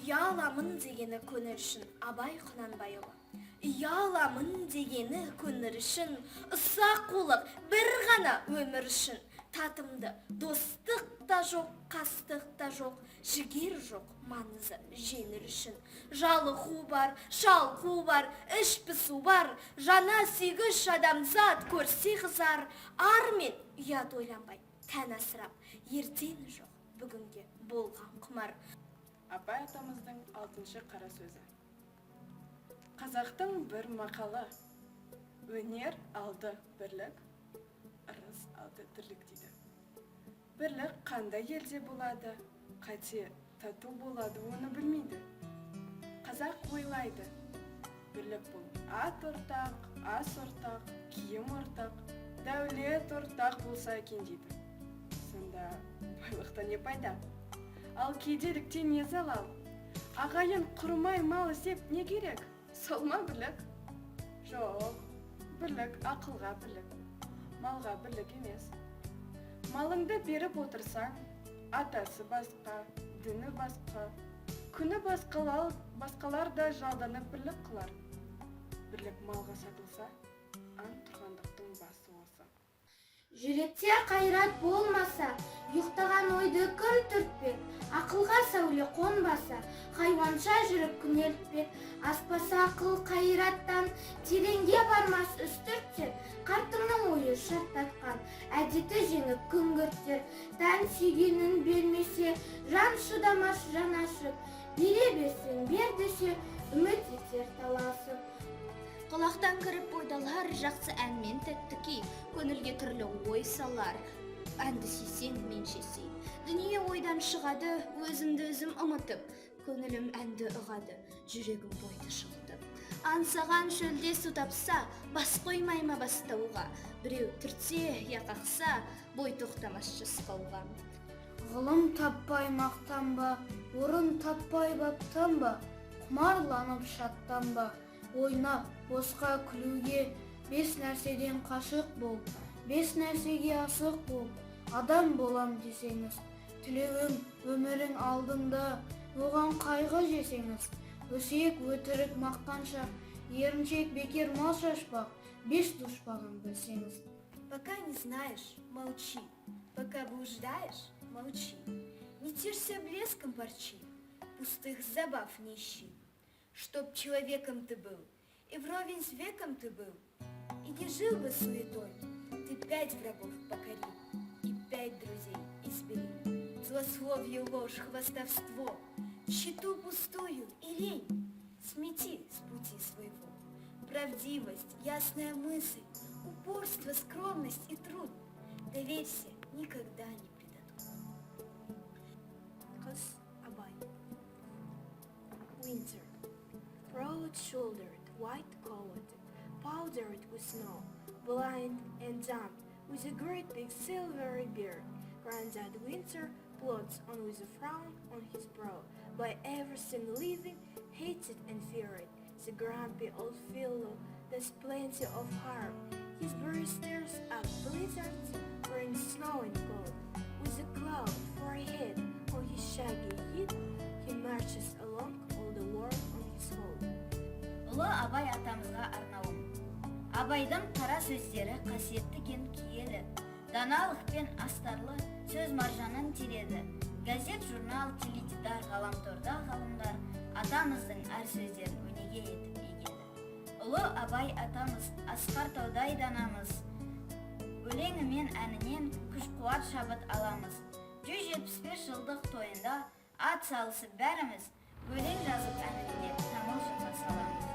Ұяламын дегені көңіл үшін Абай Құнанбайұлы. Ұяламын дегені көңіл үшін ұсақ қулық бір ғана өмір үшін. Татымды достық та жоқ, қастық та жоқ, жігер жоқ, маңызы жеңіл үшін. Жалығу бар, шалқу бар, іш пысу бар, жана сүйгіш адамзат көрсе қызар. Ар мен ұят ойланбай, тән асырап, ертеңі жоқ, бүгінге болған құмар. Абай атамыздың 6-шы қара сөзі. Қазақтың бір мақалы: өнер алды бірлік, ырыс алды тірлік дейді. Бірлік қандай елде болады, қате тату болады, оны білмейді. Қазақ ойлайды: бірлік бұл ат ортақ, ас ортақ, киім ортақ, дәулет ортақ болса екен дейді. Сонда байлықта не пайда? Ал кедейліктен не залал? Ағайын құрмай мал іздеп не керек? Сол ма бірлік? Жоқ, бірлік ақылға бірлік, малға бірлік емес. Малыңды беріп отырсаң, атасы басқа, діні басқа, күні басқалар да жалданып бірлік қылар. Бірлік малға сатылса, аң тұрғандықтың басы осы. Жүректе қайрат болмаса, ұйықтаған ойды күн түртпек, ақылға сәуле қонбаса, хайуанша жүріп күнелтпек. Аспаса ақыл қайраттан, тереңге бармас үстірттер, қартыңның ойы шарттатқан, әдеті жеңіп күңгірттер. Тән сүйгенін бермесе, жан шыдамас жан ашып, бере берсең бер десе, үміт етер таласып. Құлақтан кіріп ойдалар, жақсы әнмен тәттіки, көңілге түрлі ой салар. Әнді сүйсең, мен шесейін. Дүние ойдан шығады, өзімді өзім ұмытып. Көңілім әнді ұғады, жүрегім бойды шылтып. Аңсаған шөлде су тапса, бас қоймайма бастауға. Біреу түртсе, яқақса, бой тоқтамас жасқауға. Ғылым таппай мақтанба, орын таппай баптанба, құмарланып шаттанба. Ойнап, босқа күлуге, 5 нәрседен қашық бол, 5 нәрсеге асық бол. Адам болам десеңіз, тілеуің өмірің алдында, оған қайғы жесеңіз. Өсек, өтірік, мақтаншақ, еріншек, бекер мал шашпақ, 5 дұшпағын білсеңіз. Пока не знаешь, молчи. Пока блуждаешь, молчи. Не тешься блеском парчи, пустых забав не ищи. Чтоб человеком ты был, и вровень с веком ты был, и не жил бы суетой, ты 5 врагов покорил, и 5 друзей избери. Злословие, ложь, хвастовство, тщету пустую и лень смети с пути своего. Правдивость, ясная мысль, упорство, скромность и труд, доверься, никогда не предадут. Қыз Абай. Winter. Broad-shouldered, white-collared, powdered with snow, blind and dumb, with a great big silvery beard. Granddad Winter plods on with a frown on his brow. By everything living, hated and feared. The grumpy old fellow does plenty of harm. His bird stirs up blizzards, brings snow and cold. With a cloud for a head on his shaggy head, he marches along all the world on his hold. Ұлы Абай атамызға арнауым. Абайдың қара сөздері қасиетті кен киелі. Даналық пен астарлы сөз маржанын тереді. Газет, журнал, теледидар, ғаламторда ғалымдар атамыздың әр сөздерін өнеге етіп егеді. Ұлы Абай атамыз асқар таудай данамыз. Өлеңі мен әнінен күш-қуат шабыт аламыз. 175 жылдық тойында ат салысып бәріміз өлең жазып әнінде тамыл жаса саламыз.